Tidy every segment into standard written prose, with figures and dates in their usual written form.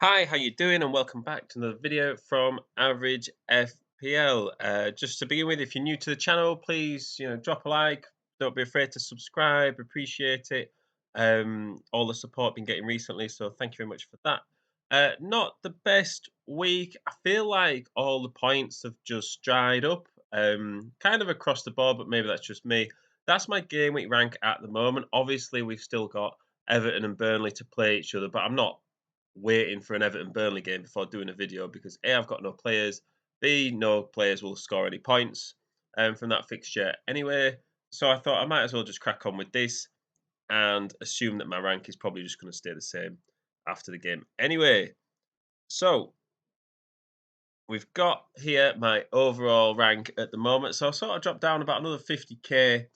Hi, how you doing? And welcome back to another video from Average FPL. Just to begin with, if you're new to the channel, please drop a like. Don't be afraid to subscribe. Appreciate it. All the support I've been getting recently, so thank you very much for that. Not the best week. I feel like all the points have just dried up, kind of across the board, but maybe that's just me. That's my game week rank at the moment. Obviously, we've still got Everton and Burnley to play each other, but I'm not waiting for an Everton Burnley game before doing a video because A, I've got no players, B, no players will score any points from that fixture anyway. So I thought I might as well just crack on with this and assume that my rank is probably just going to stay the same after the game. Anyway, so we've got here my overall rank at the moment. So I sort of dropped down about another 50k.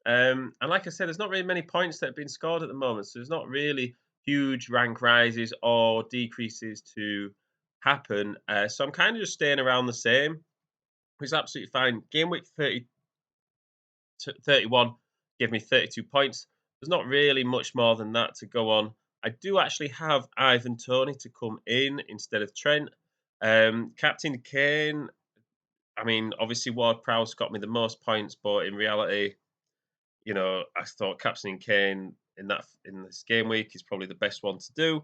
And like I said, there's not really many points that have been scored at the moment. So there's not really huge rank rises or decreases to happen. So I'm kind of just staying around the same, which is absolutely fine. Game week 31 gave me 32 points. There's not really much more than that to go on. I do actually have Ivan Tony to come in instead of Trent. Captain Kane, I mean, obviously Ward Prowse got me the most points, but in reality, I thought captaining Kane in this game week is probably the best one to do.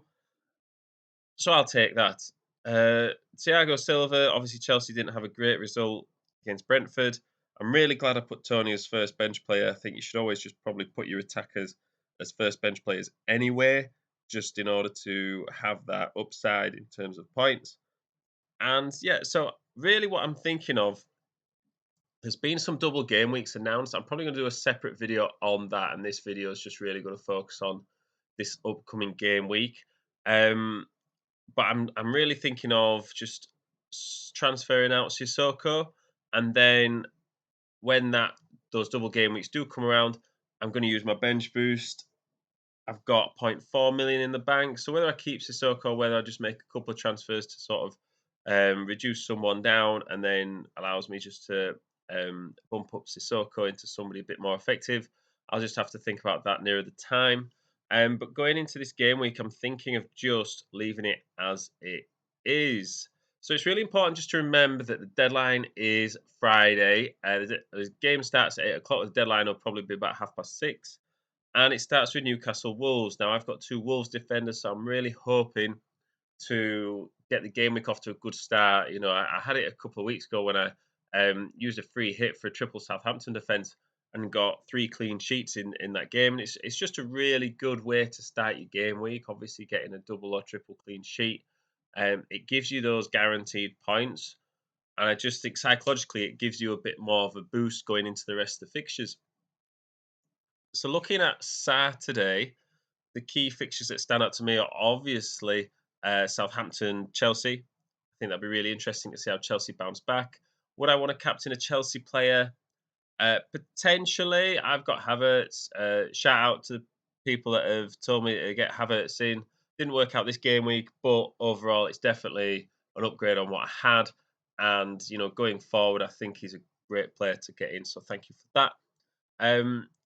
So I'll take that. Thiago Silva, obviously Chelsea didn't have a great result against Brentford. I'm really glad I put Tony as first bench player. I think you should always just probably put your attackers as first bench players anyway, just in order to have that upside in terms of points. And yeah, so really what I'm thinking of, there's been some double game weeks announced. I'm probably going to do a separate video on that, and this video is just really going to focus on this upcoming game week. Um, but I'm really thinking of just transferring out Sissoko, and then when those double game weeks do come around, I'm going to use my bench boost. I've got zero point 0.4 million in the bank, so whether I keep Sissoko or whether I just make a couple of transfers to sort of reduce someone down, and then allows me just to bump up Sissoko into somebody a bit more effective. I'll just have to think about that nearer the time. But going into this game week, I'm thinking of just leaving it as it is. So it's really important just to remember that the deadline is Friday. The game starts at 8 o'clock. The deadline will probably be about 6:30. And it starts with Newcastle Wolves. Now, I've got two Wolves defenders, so I'm really hoping to get the game week off to a good start. I had it a couple of weeks ago when I used a free hit for a triple Southampton defence and got 3 clean sheets in that game. And it's just a really good way to start your game week. Obviously, getting a double or triple clean sheet, it gives you those guaranteed points. And I just think psychologically, it gives you a bit more of a boost going into the rest of the fixtures. So looking at Saturday, the key fixtures that stand out to me are obviously Southampton, Chelsea. I think that'd be really interesting to see how Chelsea bounce back. Would I want to captain a Chelsea player? Potentially. I've got Havertz. Shout out to people that have told me to get Havertz in. Didn't work out this game week, but overall, it's definitely an upgrade on what I had. And going forward, I think he's a great player to get in. So thank you for that.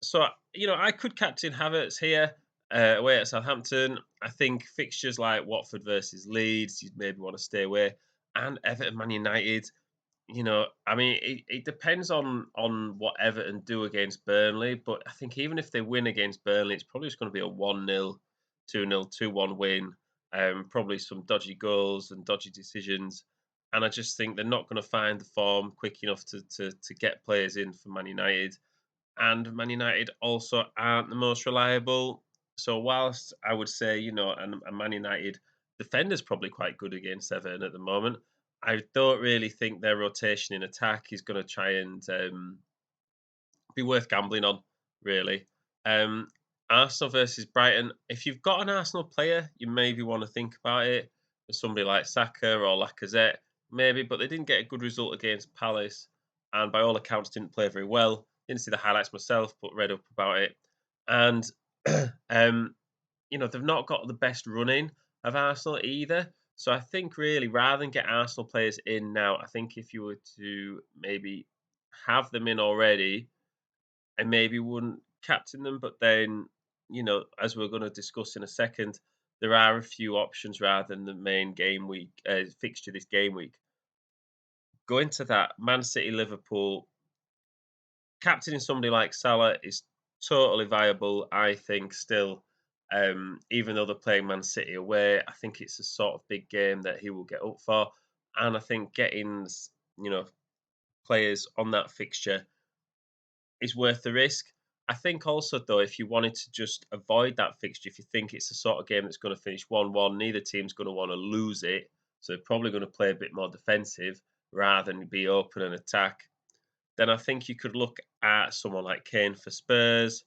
So I could captain Havertz here away at Southampton. I think fixtures like Watford versus Leeds, you'd maybe want to stay away, and Everton, Man United. I mean, it depends on what Everton do against Burnley, but I think even if they win against Burnley, it's probably just going to be a 1-0, 2-0, 2-1 win. Probably some dodgy goals and dodgy decisions. And I just think they're not going to find the form quick enough to get players in for Man United, and Man United also aren't the most reliable. So whilst I would say, a Man United defender's probably quite good against Everton at the moment, I don't really think their rotation in attack is going to try and be worth gambling on, really. Um, Arsenal versus Brighton. If you've got an Arsenal player, you maybe want to think about it. For somebody like Saka or Lacazette, maybe, but they didn't get a good result against Palace, and by all accounts, didn't play very well. Didn't see the highlights myself, but read up about it. And they've not got the best running of Arsenal either. So I think really, rather than get Arsenal players in now, I think if you were to maybe have them in already, I maybe wouldn't captain them. But then, as we're going to discuss in a second, there are a few options rather than the main game week fixture this game week. Going to that Man City Liverpool, captaining somebody like Salah is totally viable. I think still, even though they're playing Man City away, I think it's a sort of big game that he will get up for, and I think getting you know players on that fixture is worth the risk. I think also though, if you wanted to just avoid that fixture, if you think it's the sort of game that's going to finish 1-1, neither team's going to want to lose it, so they're probably going to play a bit more defensive rather than be open and attack. Then I think you could look at someone like Kane for Spurs,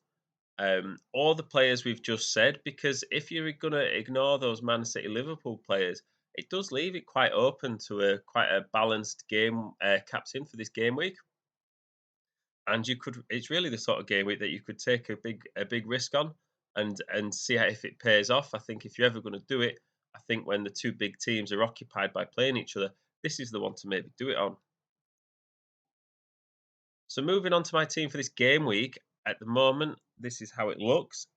or the players we've just said, because if you're going to ignore those Man City Liverpool players, it does leave it quite open to a quite a balanced game captain for this game week. And you could it's really the sort of game week that you could take a big risk on and see how, if it pays off. I think if you're ever going to do it, I think when the two big teams are occupied by playing each other, this is the one to maybe do it on. So moving on to my team for this game week, at the moment, this is how it looks.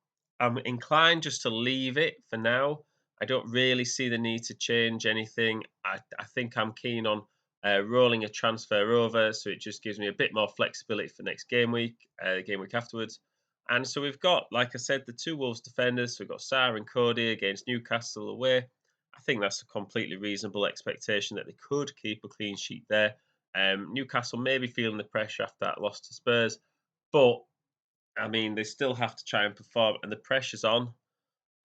I'm inclined just to leave it for now. I don't really see the need to change anything. I think I'm keen on rolling a transfer over, so it just gives me a bit more flexibility for next game week afterwards. And so we've got, like I said, the two Wolves defenders. So we've got Sarr and Cody against Newcastle away. I think that's a completely reasonable expectation that they could keep a clean sheet there. Newcastle may be feeling the pressure after that loss to Spurs, but I mean, they still have to try and perform, and the pressure's on.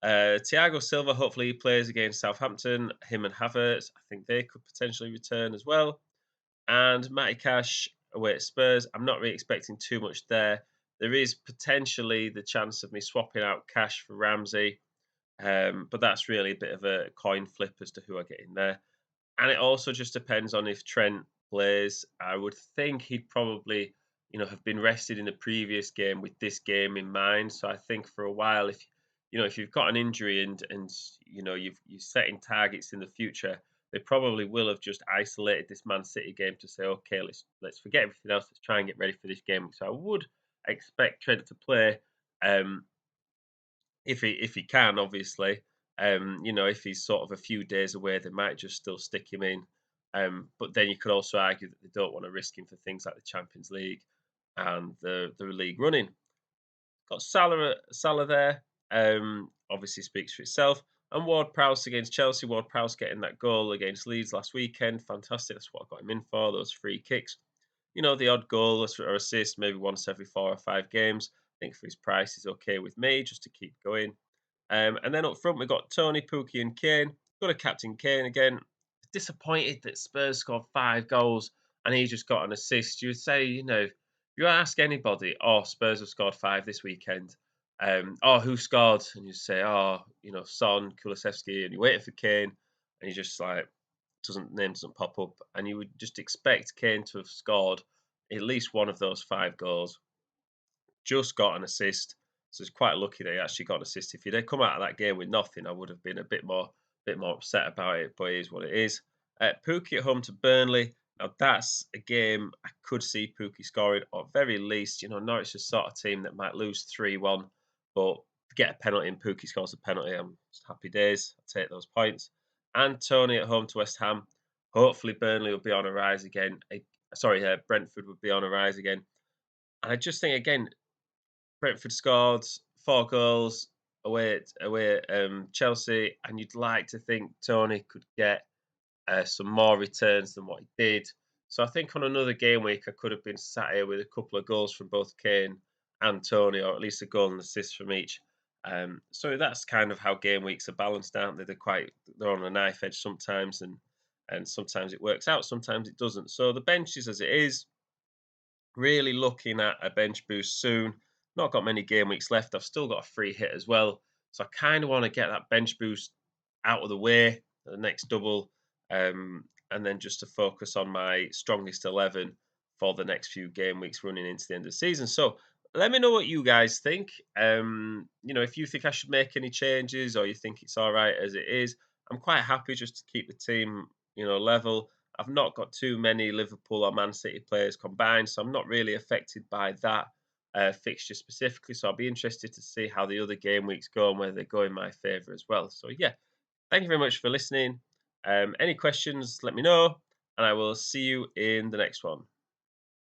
Thiago Silva, hopefully, he plays against Southampton. Him and Havertz, I think they could potentially return as well. And Matty Cash away at Spurs, I'm not really expecting too much there. There is potentially the chance of me swapping out Cash for Ramsey, but that's really a bit of a coin flip as to who I get in there. And it also just depends on if Trent plays. I would think he'd probably, have been rested in the previous game with this game in mind. So I think for a while, if you've got an injury and you're setting targets in the future, they probably will have just isolated this Man City game to say, okay, let's forget everything else. Let's try and get ready for this game. So I would expect Trent to play. Um, if he can, obviously. If he's sort of a few days away, they might just still stick him in. But then you could also argue that they don't want to risk him for things like the Champions League and the league running. Got Salah there. Obviously speaks for itself. And Ward Prowse against Chelsea. Ward Prowse getting that goal against Leeds last weekend. Fantastic. That's what I got him in for. Those free kicks. The odd goal or assist, maybe once every 4 or 5 games. I think for his price is okay with me, just to keep going. And then up front, we've got Tony, Pookie, and Kane. Got a captain Kane again. Disappointed that Spurs scored 5 goals and he just got an assist. You would say, if you ask anybody, oh, Spurs have scored 5 this weekend. Oh, who scored? And you say, oh, Son, Kulusevski, and you're waiting for Kane, and you just like name doesn't pop up, and you would just expect Kane to have scored at least one of those 5 goals. Just got an assist, so it's quite lucky that he actually got an assist. If he'd had come out of that game with nothing, I would have been a bit more upset about it. But it is what it is. Pookie at home to Burnley. Now that's a game I could see Pookie scoring, or at very least, Norwich is the sort of team that might lose 3-1, but get a penalty and Pookie scores a penalty. I'm just happy days. I take those points. And Tony at home to West Ham. Hopefully Burnley will be on a rise again. Brentford would be on a rise again. And I just think again, Brentford scored 4 goals away at Chelsea, and you'd like to think Tony could get some more returns than what he did. So I think on another game week, I could have been sat here with a couple of goals from both Kane and Tony, or at least a goal and assist from each. So that's kind of how game weeks are balanced, aren't they? They're on a knife edge sometimes, and sometimes it works out, sometimes it doesn't. So the bench is as it is. Really looking at a bench boost soon. Not got many game weeks left. I've still got a free hit as well. So I kind of want to get that bench boost out of the way, the next double, and then just to focus on my strongest 11 for the next few game weeks running into the end of the season. So let me know what you guys think. If you think I should make any changes or you think it's all right as it is, I'm quite happy just to keep the team, level. I've not got too many Liverpool or Man City players combined, so I'm not really affected by that. fixture specifically. So I'll be interested to see how the other game weeks go and whether they go in my favour as well. So yeah, thank you very much for listening. Any questions, let me know, and I will see you in the next one.